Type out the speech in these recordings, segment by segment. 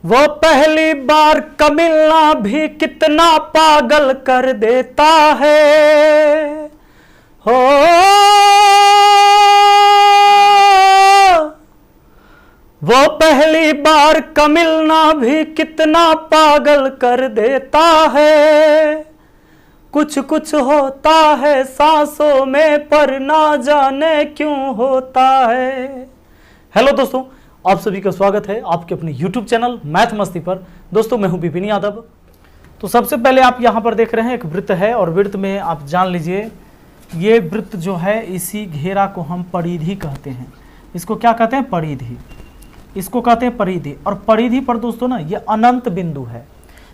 वो पहली बार का मिलना भी कितना पागल कर देता है। हो वो पहली बार का मिलना भी कितना पागल कर देता है। कुछ कुछ होता है सांसों में पर ना जाने क्यों होता है। हेलो दोस्तों, आप सभी का स्वागत है आपके अपने YouTube चैनल मैथ मस्ती पर। दोस्तों मैं हूं विपिन यादव। तो सबसे पहले आप यहां पर देख रहे हैं एक वृत्त है और वृत्त में आप जान लीजिए ये वृत्त जो है इसी घेरा को हम परिधि कहते हैं। इसको क्या कहते हैं? परिधि। इसको कहते हैं परिधि। और परिधि पर दोस्तों ना ये अनंत बिंदु है।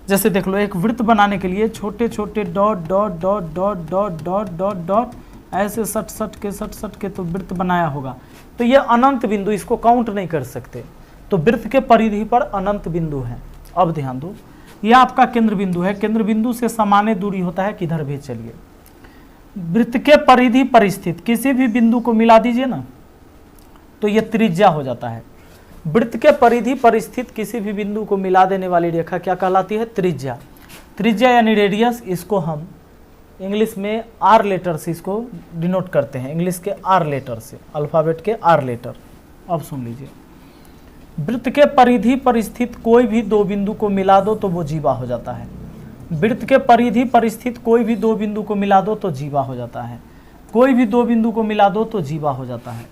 जैसे देख लो, एक वृत्त बनाने के लिए छोटे छोटे dot dot dot dot dot dot dot dot ऐसे सट सट के तो वृत्त बनाया होगा। तो ये अनंत बिंदु, इसको काउंट नहीं कर सकते। तो वृत्त के परिधि पर अनंत बिंदु है। अब ध्यान दो, ये आपका केंद्र बिंदु है। केंद्र बिंदु से सामान्य दूरी होता है किधर भी। चलिए, वृत्त के परिधि पर स्थित किसी भी बिंदु को मिला दीजिए ना, तो ये त्रिज्या हो जाता है। वृत्त के परिधि पर स्थित किसी भी बिंदु को मिला देने वाली रेखा क्या कहलाती है? त्रिज्या। त्रिज्या यानी रेडियस। इसको हम इंग्लिश में आर लेटर से इसको डिनोट करते हैं, इंग्लिश के आर लेटर से, अल्फाबेट के आर लेटर। अब सुन लीजिए, वृत्त के परिधि पर स्थित कोई भी दो बिंदु को मिला दो तो वो जीवा हो जाता है। वृत्त के परिधि पर स्थित कोई भी दो बिंदु को मिला दो तो जीवा हो जाता है। कोई भी दो बिंदु को मिला दो तो जीवा हो जाता है।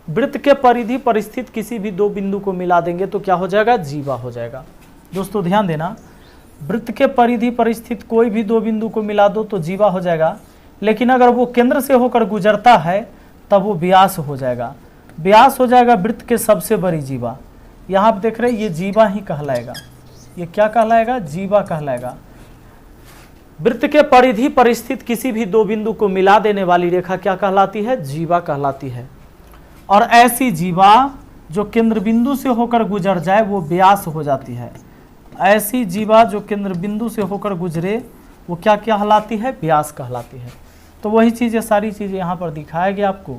वृत्त के परिधि पर स्थित किसी भी दो बिंदु को मिला देंगे तो क्या हो जाएगा? जीवा हो जाएगा। दोस्तों ध्यान देना, वृत्त के परिधि पर स्थित कोई भी दो बिंदु को मिला दो तो जीवा हो जाएगा, लेकिन अगर वो केंद्र से होकर गुजरता है तब वो व्यास हो जाएगा। व्यास हो जाएगा वृत्त के सबसे बड़ी जीवा। यहाँ आप देख रहे हैं ये जीवा ही कहलाएगा। ये क्या कहलाएगा? जीवा कहलाएगा। वृत्त के परिधि पर स्थित किसी भी दो बिंदु को मिला देने वाली रेखा क्या कहलाती है? जीवा कहलाती है। और ऐसी जीवा जो केंद्र बिंदु से होकर गुजर जाए वो व्यास हो जाती है। ऐसी जीवा जो केंद्र बिंदु से होकर गुजरे वो क्या कहलाती है? व्यास कहलाती है। तो वही चीज़, ये सारी चीज़ें यहाँ पर दिखाया गया आपको।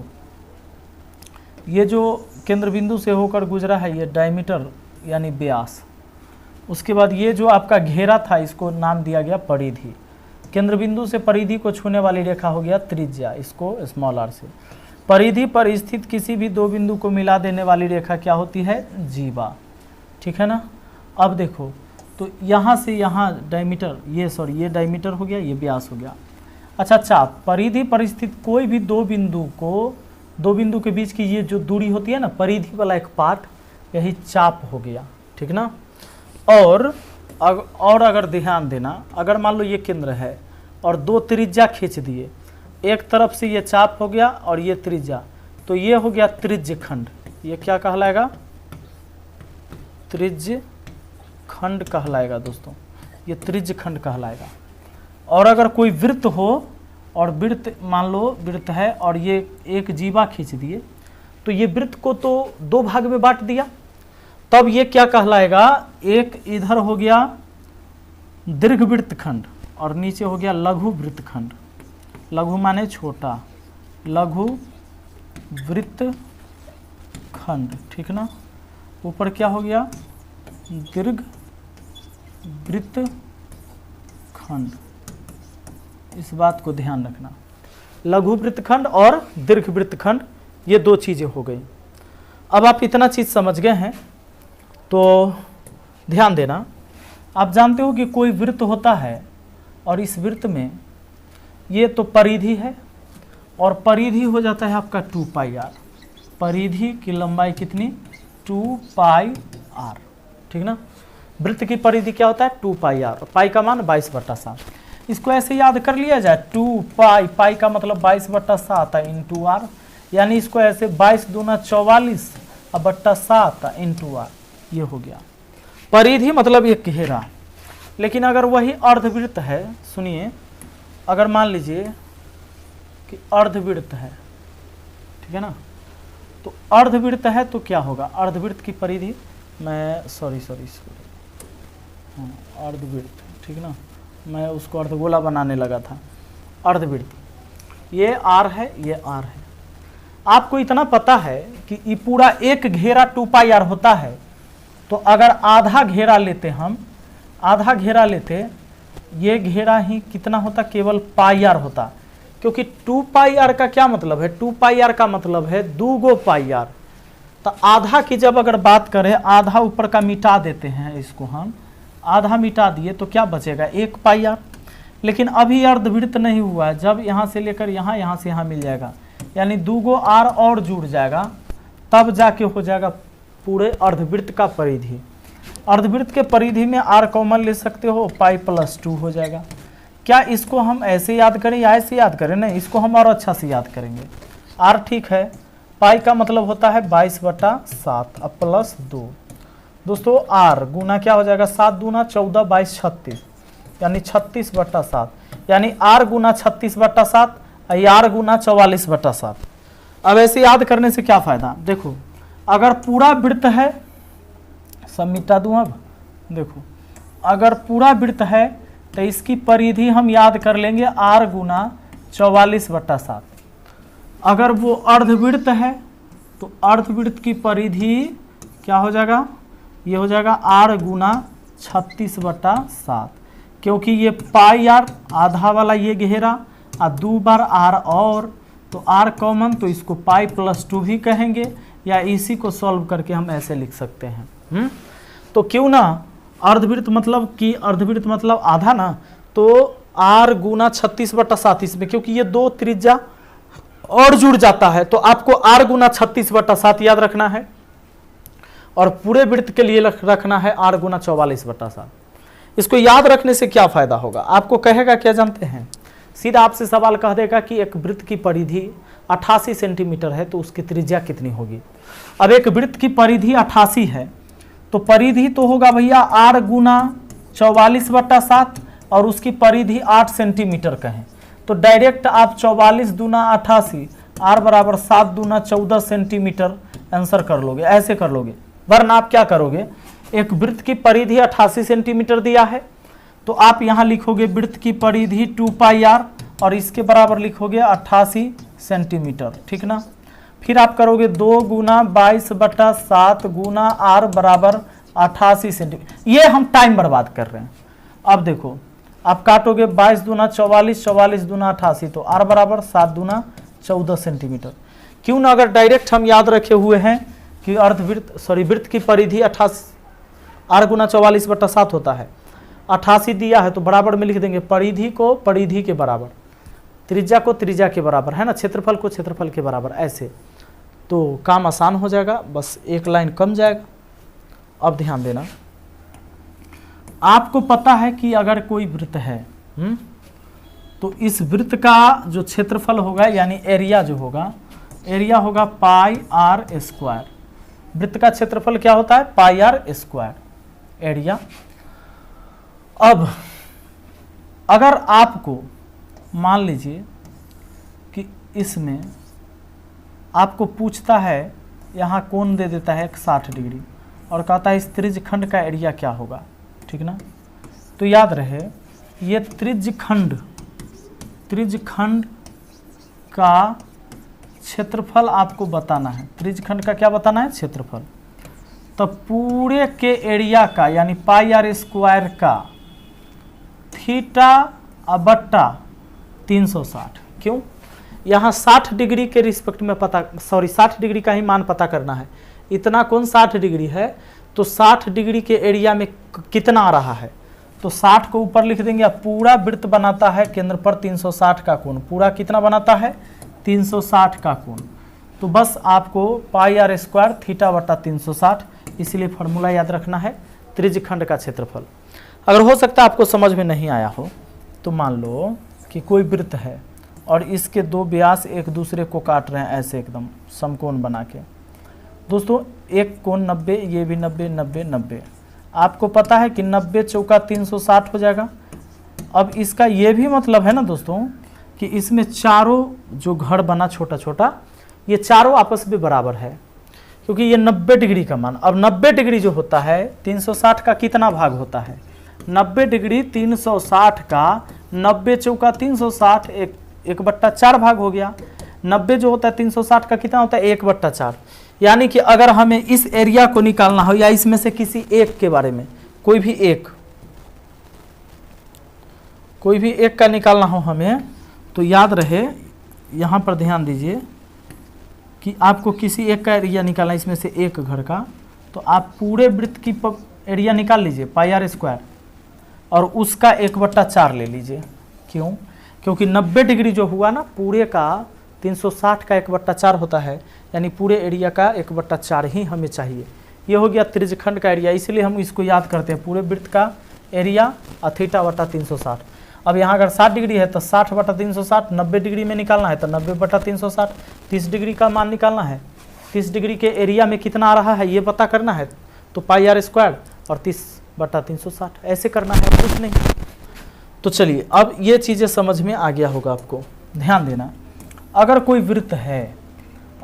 ये जो केंद्र बिंदु से होकर गुजरा है ये डायमीटर यानी व्यास। उसके बाद ये जो आपका घेरा था इसको नाम दिया गया परिधि। केंद्र बिंदु से परिधि को छूने वाली रेखा हो गया त्रिज्या, इसको स्मॉल आर से। परिधि पर स्थित किसी भी दो बिंदु को मिला देने वाली रेखा क्या होती है? जीवा। ठीक है ना। अब देखो, तो यहाँ से यहाँ डायमीटर, ये डायमीटर हो गया, ये व्यास हो गया। अच्छा चाप। परिधि पर स्थित कोई भी दो बिंदु के बीच की ये जो दूरी होती है ना, परिधि वाला एक पार्ट, यही चाप हो गया। ठीक ना। और अगर ध्यान देना, अगर मान लो ये केंद्र है और दो त्रिज्या खींच दिए, एक तरफ से ये चाप हो गया और ये त्रिज्या, तो ये हो गया त्रिज्य खंड। ये क्या कहलाएगा? त्रिज्य खंड कहलाएगा दोस्तों। ये त्रिज्य खंड कहलाएगा। और अगर कोई वृत्त हो और वृत्त, मान लो वृत्त है और ये एक जीवा खींच दिए, तो ये वृत्त को तो दो भाग में बांट दिया, तब ये क्या कहलाएगा? एक इधर हो गया दीर्घ वृत्त खंड और नीचे हो गया लघु वृत्त खंड। लघु माने छोटा, लघु वृत्त खंड। ठीक ना। ऊपर क्या हो गया? दीर्घ वृत्त खंड। इस बात को ध्यान रखना, लघु वृत्त खंड और दीर्घ वृत्त खंड, ये दो चीजें हो गई। अब आप इतना चीज समझ गए हैं तो ध्यान देना। आप जानते हो कि कोई वृत्त होता है और इस वृत्त में ये तो परिधि है और परिधि हो जाता है आपका 2 पाई आर। परिधि की लंबाई कितनी? 2 पाई आर। ठीक ना। वृत्त की परिधि क्या होता है? 2 पाई आर। पाई का मान 22/7। इसको ऐसे याद कर लिया जाए, 2 पाई, पाई का मतलब 22/7 इंटू आर, यानी इसको ऐसे 22 दूना 44 बट्टा 7 इंटू आर, ये हो गया। परिधि मतलब ये घेरा। लेकिन अगर वही अर्धवृत्त है, सुनिए, अगर मान लीजिए कि अर्धवृत्त है, ठीक है ना, तो अर्धवृत्त है तो क्या होगा? अर्धवृत्त की परिधि, मैं सॉरी अर्धवृत्त, ठीक ना, मैं उसको अर्धगोला बनाने लगा था। अर्धवृत्त, ये आर है, ये आर है। आपको इतना पता है कि ये पूरा एक घेरा 2 पाई आर होता है तो अगर आधा घेरा लेते हम, आधा घेरा लेते, ये घेरा ही कितना होता, केवल पाई आर होता, क्योंकि 2 पाई आर का क्या मतलब है, 2 पाई आर का मतलब है 2 गो पाई आर। तो आधा की जब अगर बात करें, आधा ऊपर का मिटा देते हैं, इसको हम आधा मिटा दिए तो क्या बचेगा, 1 पाई आर। लेकिन अभी अर्धवृत्त नहीं हुआ है, जब यहाँ से लेकर यहाँ, यहाँ से यहाँ मिल जाएगा, यानी 2 गो आर और जुड़ जाएगा, तब जाके हो जाएगा पूरे अर्धवृत्त का परिधि। अर्धवृत्त के परिधि में आर कॉमन ले सकते हो, पाई प्लस 2 हो जाएगा। क्या इसको हम ऐसे याद करें या ऐसे याद करें, नहीं, इसको हम और अच्छा से याद करेंगे। आर ठीक है, पाई का मतलब होता है 22/7 अब प्लस 2। दोस्तों आर गुना क्या हो जाएगा, 7 दूना 14, 22, 36, यानी 36/7, यानी आर गुना 36/7 आर गुना 44/7। अब ऐसे याद करने से क्या फायदा, देखो अगर पूरा वृत्त है, सब मिटा दूं, अब देखो अगर पूरा वृत्त है तो इसकी परिधि हम याद कर लेंगे आर गुना 44/7। अगर वो अर्धवृत्त है तो अर्धवृत्त की परिधि क्या हो जाएगा, ये हो जाएगा आर गुना 36/7, क्योंकि ये पाई आर आधा वाला ये घेरा और 2 बार आर और, तो आर कॉमन, तो इसको पाई प्लस 2 भी कहेंगे, या इसी को सॉल्व करके हम ऐसे लिख सकते हैं। तो क्यों ना अर्धवृत्त मतलब कि अर्धवृत्त मतलब आधा ना, तो आर गुना 36/7 इसमें, क्योंकि ये 2 त्रिज्या और जुड़ जाता है, तो आपको आर गुना 36/7 याद रखना है, और पूरे वृत्त के लिए रखना है आर गुना 44/7। इसको याद रखने से क्या फायदा होगा, आपको कहेगा क्या जानते हैं, सीधा आपसे सवाल कह देगा कि एक वृत्त की परिधि 88 सेंटीमीटर है, तो उसकी त्रिज्या कितनी होगी। अब एक वृत्त की परिधि 88 है, तो परिधि तो होगा भैया आर गुना 44/7, और उसकी परिधि 8 सेंटीमीटर कहें, तो डायरेक्ट आप 44 दूना 88, आर बराबर 7 दूना 14 सेंटीमीटर आंसर कर लोगे, ऐसे कर लोगे। वरना आप क्या करोगे, एक वृत्त की परिधि 88 सेंटीमीटर दिया है, तो आप यहाँ लिखोगे वृत्त की परिधि 2 पाई आर, और इसके बराबर लिखोगे 88 सेंटीमीटर, ठीक ना। फिर आप करोगे 2 गुना 22/7 गुना आर बराबर 88 सेंटीमीटर। ये हम टाइम बर्बाद कर रहे हैं। अब देखो आप काटोगे 22 दूना 44, 44 दूना 88, तो आर बराबर 7 दूना 14 सेंटीमीटर। क्यों ना अगर डायरेक्ट हम याद रखे हुए हैं कि वृत्त की परिधि 88 आर गुना 44/7 होता है, 88 दिया है तो बराबर में लिख देंगे परिधि को परिधि के बराबर, त्रिज्या को त्रिज्या के बराबर, है ना, क्षेत्रफल को क्षेत्रफल के बराबर, ऐसे तो काम आसान हो जाएगा, बस एक लाइन कम जाएगा। अब ध्यान देना, आपको पता है कि अगर कोई वृत्त है तो इस वृत्त का जो क्षेत्रफल होगा यानी एरिया जो होगा, एरिया होगा पाई आर स्क्वायर। वृत्त का क्षेत्रफल क्या होता है, पाई आर स्क्वायर एरिया। अब अगर आपको मान लीजिए कि इसमें आपको पूछता है, यहाँ कोण दे देता है 60 डिग्री और कहता है इस त्रिज्यखंड का एरिया क्या होगा, ठीक ना। तो याद रहे ये त्रिज्यखंड का क्षेत्रफल आपको बताना है। त्रिज्यखंड का क्या बताना है, क्षेत्रफल। तो पूरे के एरिया का यानी पाई आर स्क्वायर का थीटा बट्टा 360। क्यों, यहाँ 60 डिग्री के रिस्पेक्ट में 60 डिग्री का ही मान पता करना है। इतना कौन 60 डिग्री है, तो 60 डिग्री के एरिया में कितना आ रहा है, तो 60 को ऊपर लिख देंगे। अब पूरा वृत्त बनाता है केंद्र पर 360 का कोण, पूरा कितना बनाता है 360 का कोण। तो बस आपको पाई आर स्क्वायर थीटा बटा 360, इसलिए फॉर्मूला याद रखना है त्रिज्यखंड का क्षेत्रफल। अगर हो सकता है आपको समझ में नहीं आया हो, तो मान लो कि कोई वृत्त है और इसके 2 व्यास एक दूसरे को काट रहे हैं ऐसे एकदम समकोण बना के। दोस्तों एक कोण 90, ये भी 90, 90, 90। आपको पता है कि 90 चौका 360 हो जाएगा। अब इसका ये भी मतलब है ना दोस्तों कि इसमें चारों जो घर बना छोटा छोटा, ये चारों आपस में बराबर है, क्योंकि ये 90 डिग्री का मान। अब 90 डिग्री जो होता है 360 का कितना भाग होता है, 90 डिग्री 360 का 90 चौका 360 1/4 भाग हो गया। 90 जो होता है 360 का कितना होता है 1/4, यानी कि अगर हमें इस एरिया को निकालना हो या इसमें से किसी एक के बारे में, कोई भी एक का निकालना हो हमें, तो याद रहे, यहाँ पर ध्यान दीजिए कि आपको किसी एक का एरिया निकालना है इसमें से एक घर का, तो आप पूरे वृत्त की एरिया निकाल लीजिए πr² और उसका 1/4 ले लीजिए। क्यों? क्योंकि 90 डिग्री जो हुआ ना पूरे का 360 का 1/4 होता है, यानी पूरे एरिया का 1/4 ही हमें चाहिए। ये हो गया त्रिज्यखंड का एरिया, इसलिए हम इसको याद करते हैं पूरे वृत्त का एरिया और θ/360। अब यहाँ अगर 60 डिग्री है तो 60/360, 90 डिग्री में निकालना है तो 90/360, 30 डिग्री का मान निकालना है, 30 डिग्री के एरिया में कितना आ रहा है ये पता करना है, तो πr² और 30/360 ऐसे करना है, कुछ नहीं। तो चलिए अब ये चीज़ें समझ में आ गया होगा आपको। ध्यान देना, अगर कोई वृत्त है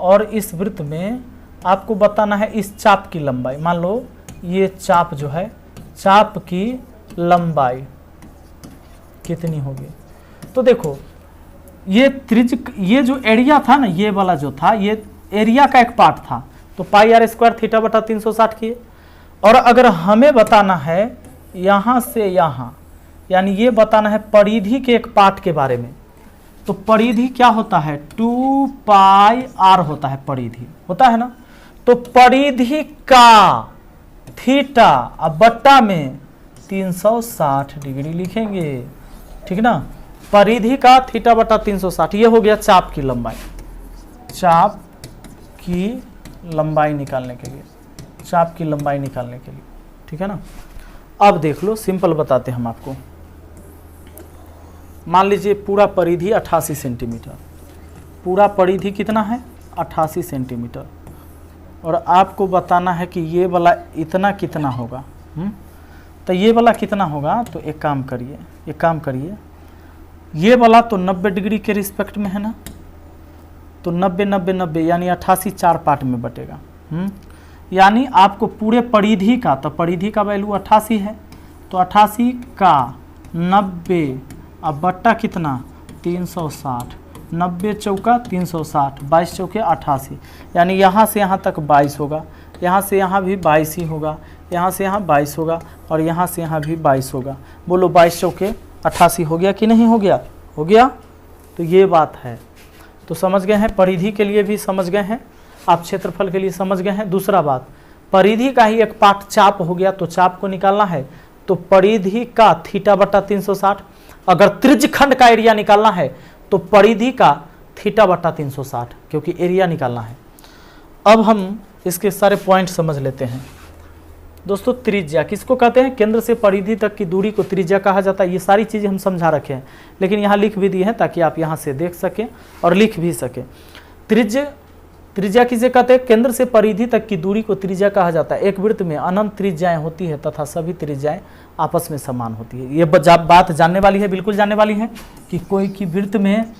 और इस वृत्त में आपको बताना है इस चाप की लंबाई, मान लो ये चाप जो है, चाप की लंबाई कितनी होगी, तो देखो ये जो एरिया था ना, ये वाला जो था, ये एरिया का एक पार्ट था, तो πr² θ/360 किए। और अगर हमें बताना है यहाँ से यहाँ, यानी ये बताना है परिधि के एक पार्ट के बारे में, तो परिधि क्या होता है, 2πr होता है, परिधि होता है ना। तो परिधि का थीटा अब बट्टा में 360 डिग्री लिखेंगे, ठीक ना। परिधि का θ/360, ये हो गया चाप की लंबाई, चाप की लंबाई निकालने के लिए, चाप की लंबाई निकालने के लिए, ठीक है ना। अब देख लो, सिंपल बताते हैं हम आपको। मान लीजिए पूरा परिधि 88 सेंटीमीटर, पूरा परिधि कितना है 88 सेंटीमीटर, और आपको बताना है कि ये वाला इतना कितना होगा। तो ये वाला कितना होगा, तो एक काम करिए, ये वाला तो 90 डिग्री के रिस्पेक्ट में है ना, तो 90 90 90 यानी 88 4 पार्ट में बटेगा। यानी आपको पूरे परिधि का, तो परिधि का वैल्यू 88 है, तो 88 का 90 अब बट्टा कितना 360, 90 चौका 360, 22 चौके 88, यानी यहाँ से यहाँ तक 22 होगा, यहाँ से यहाँ भी 22 ही होगा, यहाँ से यहाँ 22 होगा और यहाँ से यहाँ भी 22 होगा। बोलो 22 चौके 88 हो गया कि नहीं हो गया? हो गया। तो ये बात है, तो समझ गए हैं, परिधि के लिए भी समझ गए हैं, आप क्षेत्रफल के लिए समझ गए हैं। दूसरा बात, परिधि का ही एक पार्ट चाप हो गया, तो चाप को निकालना है, तो परिधि का θ/360, अगर त्रिज्यखंड का एरिया निकालना है तो परिधि का θ/360, क्योंकि एरिया निकालना है। अब हम इसके सारे पॉइंट समझ लेते हैं। दोस्तों त्रिज्या किसको कहते हैं? केंद्र से परिधि तक की दूरी को त्रिज्या कहा जाता है। ये सारी चीज़ें हम समझा रखे हैं, लेकिन यहाँ लिख भी दी हैं ताकि आप यहाँ से देख सकें और लिख भी सकें। त्रिज्या किसे कहते हैं? केंद्र से परिधि तक की दूरी को त्रिज्या कहा जाता है। एक वृत्त में अनंत त्रिज्याएं होती है तथा सभी त्रिज्याएं आपस में समान होती है। ये बात जानने वाली है, बिल्कुल जानने वाली है कि कोई की वृत्त में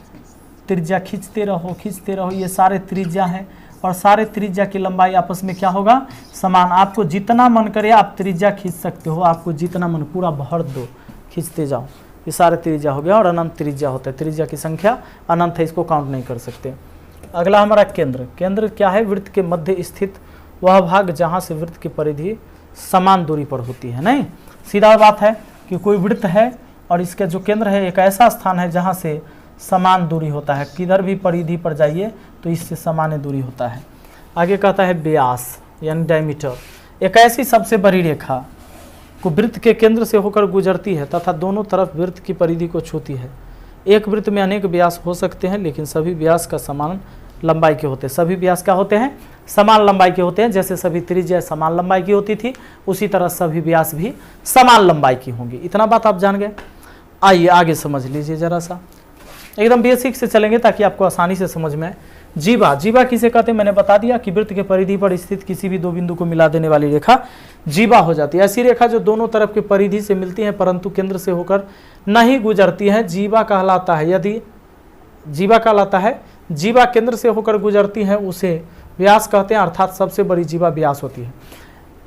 त्रिज्या खींचते रहो, ये सारे त्रिज्या हैं और सारे त्रिज्या की लंबाई आपस में क्या होगा? समान। आपको जितना मन करे आप त्रिज्या खींच सकते हो, आपको जितना मन पूरा भर दो, खींचते जाओ। ये सारे त्रिज्या हो गया और अनंत त्रिज्या होता है। त्रिज्या की संख्या अनंत है, इसको काउंट नहीं कर सकते। अगला हमारा केंद्र। केंद्र क्या है? वृत्त के मध्य स्थित वह भाग जहाँ से वृत्त की परिधि समान दूरी पर होती है। नहीं, सीधा बात है कि कोई वृत्त है और इसका जो केंद्र है एक ऐसा स्थान है जहाँ से समान दूरी होता है। किधर भी परिधि पर जाइए तो इससे समान दूरी होता है। आगे कहता है व्यास यानी डायमीटर। एक ऐसी सबसे बड़ी रेखा को वृत्त के केंद्र से होकर गुजरती है तथा दोनों तरफ वृत्त की परिधि को छूती है। एक वृत्त में अनेक व्यास हो सकते हैं, लेकिन सभी व्यास का समान लंबाई के होते हैं। सभी व्यास क्या होते हैं? समान लंबाई के होते हैं। जैसे सभी त्रिज्या समान लंबाई की होती थी, उसी तरह सभी व्यास भी समान लंबाई की होंगी। इतना बात आप जान गए। आइए आगे समझ लीजिए जरा सा, एकदम बेसिक से चलेंगे ताकि आपको आसानी से समझ में आए। जीवा। जीवा किसे कहते हैं? मैंने बता दिया कि वृत्त के परिधि पर स्थित किसी भी दो बिंदु को मिला देने वाली रेखा जीवा हो जाती है। ऐसी रेखा जो दोनों तरफ के परिधि से मिलती है परंतु केंद्र से होकर नहीं गुजरती है, जीवा कहलाता है। यदि जीवा कहलाता है, जीवा केंद्र से होकर गुजरती है उसे व्यास कहते हैं, अर्थात सबसे बड़ी जीवा व्यास होती है।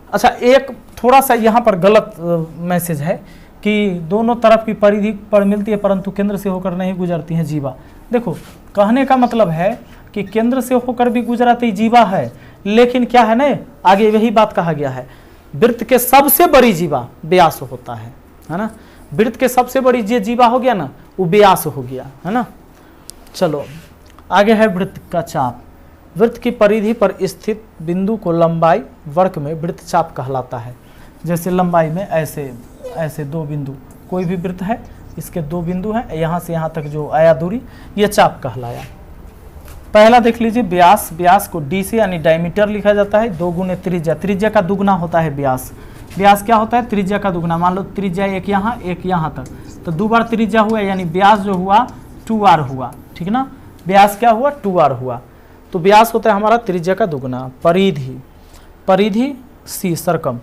अच्छा, एक थोड़ा सा यहाँ पर गलत मैसेज है कि दोनों तरफ की परिधि पर मिलती है परंतु केंद्र से होकर नहीं गुजरती है जीवा। देखो, कहने का मतलब है कि केंद्र से होकर भी गुजरा तो जीवा है, लेकिन क्या है ना, आगे वही बात कहा गया है, वृत्त के सबसे बड़ी जीवा व्यास होता है ना। वृत्त के सबसे बड़ी जो जीवा हो गया ना वो व्यास हो गया, है ना। चलो आगे है वृत्त का चाप। वृत्त की परिधि पर स्थित बिंदु को लंबाई वर्ग में वृत्तचाप कहलाता है। जैसे लंबाई में ऐसे ऐसे दो बिंदु, कोई भी वृत्त है इसके दो बिंदु हैं, यहाँ से यहाँ तक जो आया दूरी, ये चाप कहलाया। पहला देख लीजिए व्यास। व्यास को डी से यानी डायमीटर लिखा जाता है, 2 गुने त्रिज्या। त्रिज्या का दुगना होता है व्यास। व्यास क्या होता है? त्रिज्या का दुगना। मान लो त्रिज्या एक यहाँ तक, तो 2 बार त्रिज्या हुआ यानी व्यास जो हुआ 2r हुआ, ठीक ना। व्यास क्या हुआ? 2r हुआ। तो व्यास होता है हमारा त्रिज्या का दुगना। परिधि, परिधि सी सर्कम,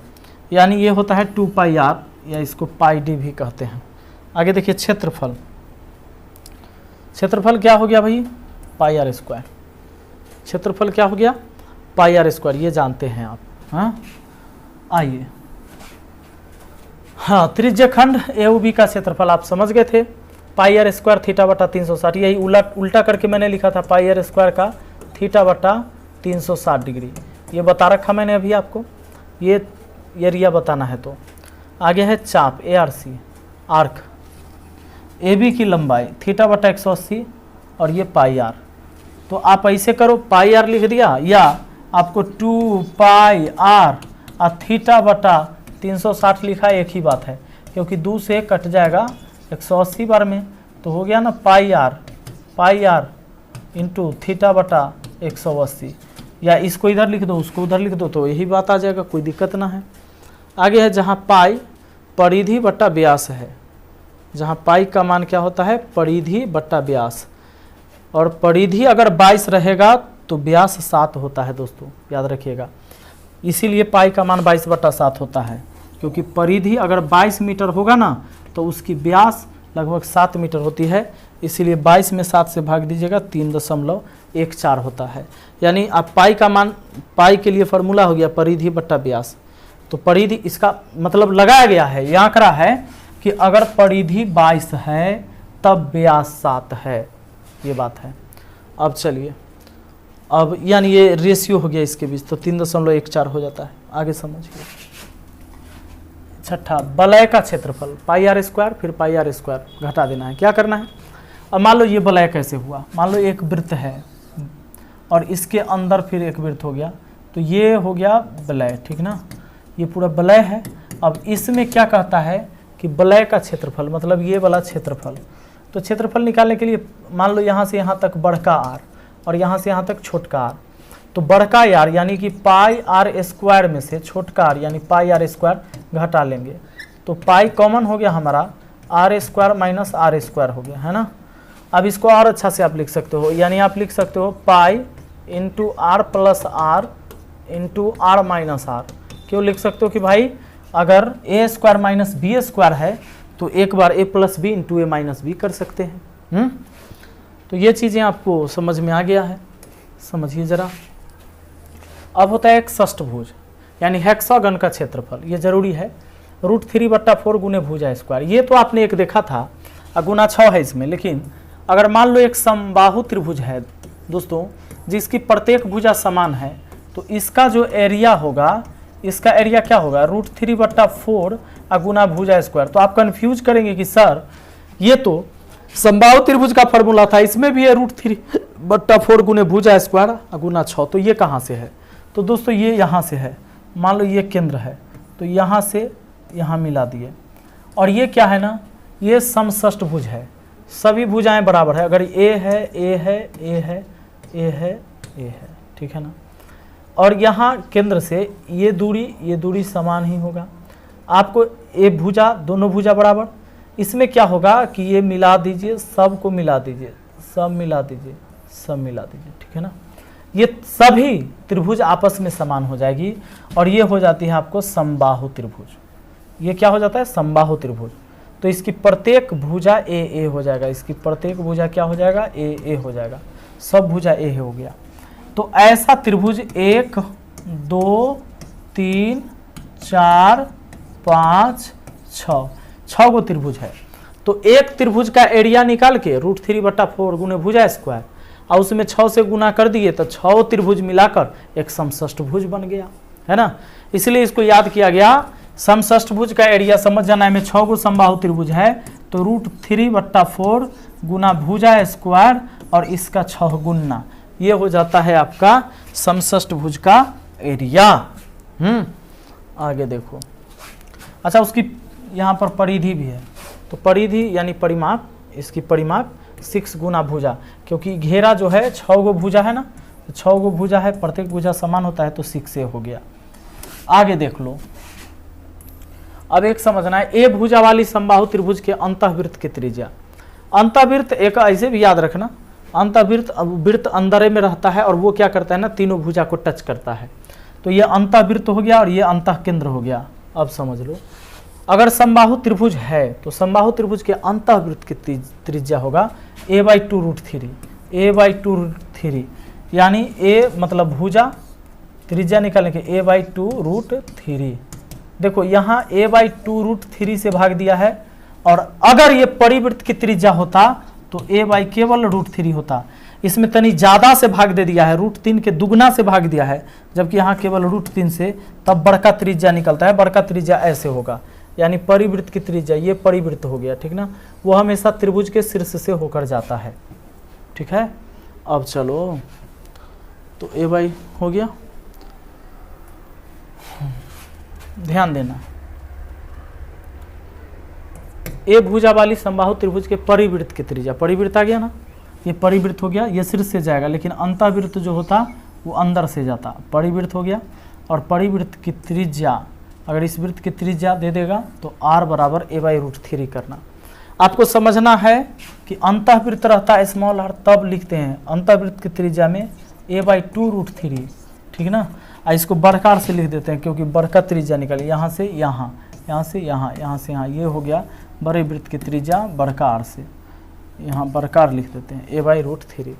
यानी ये होता है 2πr या इसको πd भी कहते हैं। आगे देखिए क्षेत्रफल। क्षेत्रफल क्या हो गया भाई? πr²। क्षेत्रफल क्या हो गया? πr², ये जानते हैं आप। हाँ आइए, हाँ त्रिज्यखंड AOB का क्षेत्रफल आप समझ गए थे, πr² θ/360। यही उल्टा करके मैंने लिखा था πr² का θ/360 डिग्री, ये बता रखा मैंने अभी आपको, ये एरिया बताना है। तो आगे है चाप ARC, आर्क। AB की लंबाई θ/180 और ये πr। तो आप ऐसे करो, πr लिख दिया, या आपको 2πr और θ/360 लिखा, एक ही बात है, क्योंकि 2 से कट जाएगा 180 बार में, तो हो गया ना πr इंटू θ/180, या इसको इधर लिख दो उसको उधर लिख दो, तो यही बात आ जाएगा, कोई दिक्कत ना है। आगे है जहाँ पाई परिधि बट्टा व्यास है। जहाँ पाई का मान क्या होता है? परिधि बट्टा व्यास। और परिधि अगर 22 रहेगा तो व्यास 7 होता है दोस्तों, याद रखिएगा। इसीलिए पाई का मान 22/7 होता है, क्योंकि परिधि अगर 22 मीटर होगा ना तो उसकी व्यास लगभग 7 मीटर होती है, इसीलिए 22 में 7 से भाग दीजिएगा 3.14 होता है। यानी आप पाई का मान, पाई के लिए फॉर्मूला हो गया परिधि बट्टा व्यास। तो परिधि, इसका मतलब लगाया गया है, ये आंकड़ा है कि अगर परिधि 22 है तब व्यास 7 है, ये बात है। अब चलिए, अब यानी ये रेशियो हो गया इसके बीच, तो 3.14 हो जाता है। आगे समझिए। छठा, वलय का क्षेत्रफल πr², फिर πr² घटा देना है। क्या करना है? अब मान लो ये वलय कैसे हुआ, मान लो एक वृत्त है और इसके अंदर फिर एक वृत्त हो गया, तो ये हो गया वलय, ठीक ना, ये पूरा वलय है। अब इसमें क्या कहता है कि वलय का क्षेत्रफल, मतलब ये वाला क्षेत्रफल। तो क्षेत्रफल निकालने के लिए मान लो यहाँ से यहाँ तक बड़का r और यहाँ से यहाँ तक छोटका r, तो बड़का r यानी कि πr² में से छोटका r यानी πr² घटा लेंगे, तो पाई कॉमन हो गया हमारा, r² माइनस r² हो गया, है ना। अब इसको और अच्छा से आप लिख सकते हो, यानी आप लिख सकते हो pi into r plus r into r minus r। क्यों लिख सकते हो कि भाई अगर a² माइनस b² है तो एक बार a plus B into a minus B कर सकते हैं। तो ये चीज़ें आपको समझ में आ गया है, समझिए ज़रा। अब होता है एक षष्ठभुज यानी हेक्सागन का क्षेत्रफल, ये जरूरी है, √3/4 गुने भुजा स्क्वायर। ये तो आपने एक देखा था, गुना 6 है इसमें। लेकिन अगर मान लो एक समबाहु त्रिभुज है दोस्तों, जिसकी प्रत्येक भुजा समान है, तो इसका जो एरिया होगा, इसका एरिया क्या होगा? √3/4 गुना भुजा स्क्वायर। तो आप कंफ्यूज करेंगे कि सर ये तो समबाहु त्रिभुज का फॉर्मूला था, इसमें भी है √3/4 गुने भुजा स्क्वायर गुना 6, तो ये कहाँ से है? तो दोस्तों ये यहाँ से है। मान लो ये केंद्र है, तो यहाँ से यहाँ मिला दिए, और ये क्या है ना, ये समषष्ठभुज है, सभी भुजाएं बराबर है। अगर ए है, ए है, ए है, ए है, ए है, ठीक है ना। और यहाँ केंद्र से ये दूरी समान ही होगा। आपको ए भुजा, दोनों भुजा बराबर, इसमें क्या होगा कि ये मिला दीजिए, सब को मिला दीजिए, सब मिला दीजिए, सब मिला दीजिए, ठीक है ना। ये सभी त्रिभुज आपस में समान हो जाएगी और ये हो जाती है आपको समबाहु त्रिभुज। ये क्या हो जाता है? समबाहु त्रिभुज। तो इसकी प्रत्येक भुजा ए ए हो जाएगा, इसकी प्रत्येक भुजा क्या हो जाएगा? ए ए हो जाएगा, सब भुजा ए हो गया। तो ऐसा त्रिभुज 1 2 3 4 5 6 गो त्रिभुज है। तो एक त्रिभुज का एरिया निकाल के √3/4 गुने भुजा स्क्वायर, और उसमें 6 से गुना कर दिए तो 6 त्रिभुज मिलाकर एक समषष्ठभुज बन गया, है ना। इसलिए इसको याद किया गया। समषष्ठभुज का एरिया समझ जाना है, में 6 गो समबाहु त्रिभुज है तो √3/4 गुना भुजा स्क्वायर और इसका 6 गुना, ये हो जाता है आपका समषष्ठभुज का एरिया। आगे देखो, अच्छा उसकी यहाँ पर परिधि भी है, तो परिधि यानी परिमाप, इसकी परिमाप 6 गुना भुजा, क्योंकि घेरा जो है 6 गो भुजा है ना, तो 6 गो भुजा है, प्रत्येक भुजा समान होता है तो 6 से हो गया। आगे देख लो, अब एक समझना है, ए भुजा वाली समबाहु त्रिभुज के अंतःवृत्त की त्रिज्या। अंतःवृत्त एक ऐसे भी याद रखना, अंतःवृत्त वृत्त अंदर में रहता है और वो क्या करता है ना, तीनों भुजा को टच करता है, तो ये अंतःवृत्त हो गया और ये अंतःकेंद्र हो गया। अब समझ लो, अगर समबाहु त्रिभुज है तो समबाहु त्रिभुज के अंतःवृत्त की त्रिज्या होगा a/2√3, a/2√3, यानी a मतलब भुजा, त्रिज्या निकालने के a/2√3। देखो यहाँ a/2√3 से भाग दिया है, और अगर ये परिवृत्त की त्रिज्या होता तो केवल √3 होता। इसमें तनी ज्यादा से भाग दे दिया है, √3 के दुगना से भाग दिया है, जबकि यहाँ केवल √3 से, तब बड़का त्रिज्या निकलता है। बड़का त्रिज्या ऐसे होगा, यानी परिवृत्त की त्रिज्या, ये परिवृत्त हो गया, ठीक ना, वो हमेशा त्रिभुज के शीर्ष से होकर जाता है, ठीक है। अब चलो, तो a हो गया, ध्यान देना, ए भुजा वाली समबाहु त्रिभुज के परिवृत्त की त्रिज्या, परिवृत्त आ गया ना, ये परिवृत्त हो गया, ये शीर्ष से जाएगा, लेकिन अंतःवृत्त जो होता वो अंदर से जाता, परिवृत्त हो गया। और परिवृत्त की त्रिज्या, अगर इस वृत्त की त्रिज्या दे देगा तो r बराबर a/√3 करना। आपको समझना है कि अंतःवृत्त रहता है स्मॉल r, तब लिखते हैं अंतःवृत्त की त्रिज्या में a/2√3, ठीक ना। इसको बड़कार से लिख देते हैं, क्योंकि बड़का त्रिज्या निकले, यहाँ से यहाँ, यहाँ से यहाँ, यहाँ से यहाँ, ये हो गया बड़े वृत्त की त्रिज्या बड़कार से, यहाँ बड़कार लिख देते हैं a/√3।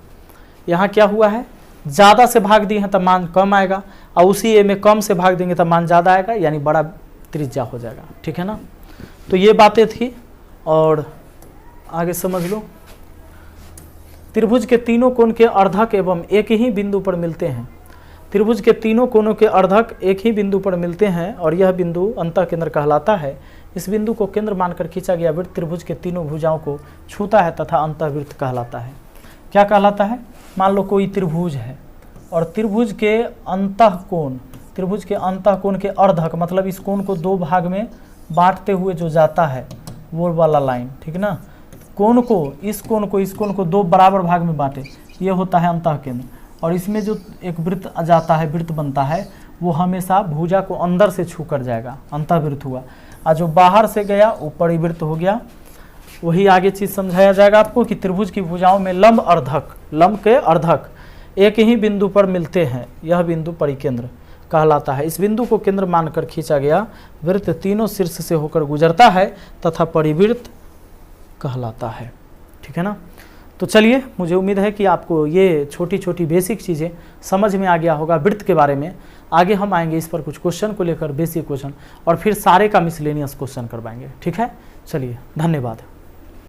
यहाँ क्या हुआ है, ज़्यादा से भाग दिए हैं तब मान कम आएगा, और उसी ए में कम से भाग देंगे तब मान ज़्यादा आएगा, यानी बड़ा त्रिज्या हो जाएगा, ठीक है ना। तो ये बातें थी, और आगे समझ लो, त्रिभुज के तीनों कोण के अर्धक एवं एक ही बिंदु पर मिलते हैं। त्रिभुज के तीनों कोणों के अर्धक एक ही बिंदु पर मिलते हैं और यह बिंदु अंतःकेंद्र कहलाता है। इस बिंदु को केंद्र मानकर खींचा गया वृत्त त्रिभुज के तीनों भुजाओं को छूता है तथा अंतःवृत्त कहलाता है। क्या कहलाता है, मान लो कोई त्रिभुज है और त्रिभुज के अंतःकोण, त्रिभुज के अंतःकोण के अर्धक, मतलब इस कोण को 2 भाग में बांटते हुए जो जाता है वो वाला लाइन, ठीक ना। कोण को, इस कोण को 2 बराबर भाग में बांटे, ये होता है अंतःकेंद्र। और इसमें जो एक वृत्त जाता है, वृत्त बनता है, वो हमेशा भुजा को अंदर से छू कर जाएगा, अंतःवृत्त हुआ। और जो बाहर से गया वो परिवृत्त हो गया। वही आगे चीज समझाया जाएगा आपको कि त्रिभुज की भुजाओं में लंब अर्धक, लंब के अर्धक एक ही बिंदु पर मिलते हैं, यह बिंदु परिकेंद्र कहलाता है। इस बिंदु को केंद्र मानकर खींचा गया वृत्त तीनों शीर्ष से होकर गुजरता है तथा परिवृत्त कहलाता है, ठीक है ना। तो चलिए, मुझे उम्मीद है कि आपको ये छोटी छोटी बेसिक चीज़ें समझ में आ गया होगा वृत्त के बारे में। आगे हम आएंगे इस पर कुछ क्वेश्चन को लेकर, बेसिक क्वेश्चन, और फिर सारे का मिसलेनियस क्वेश्चन करवाएंगे, ठीक है। चलिए, धन्यवाद।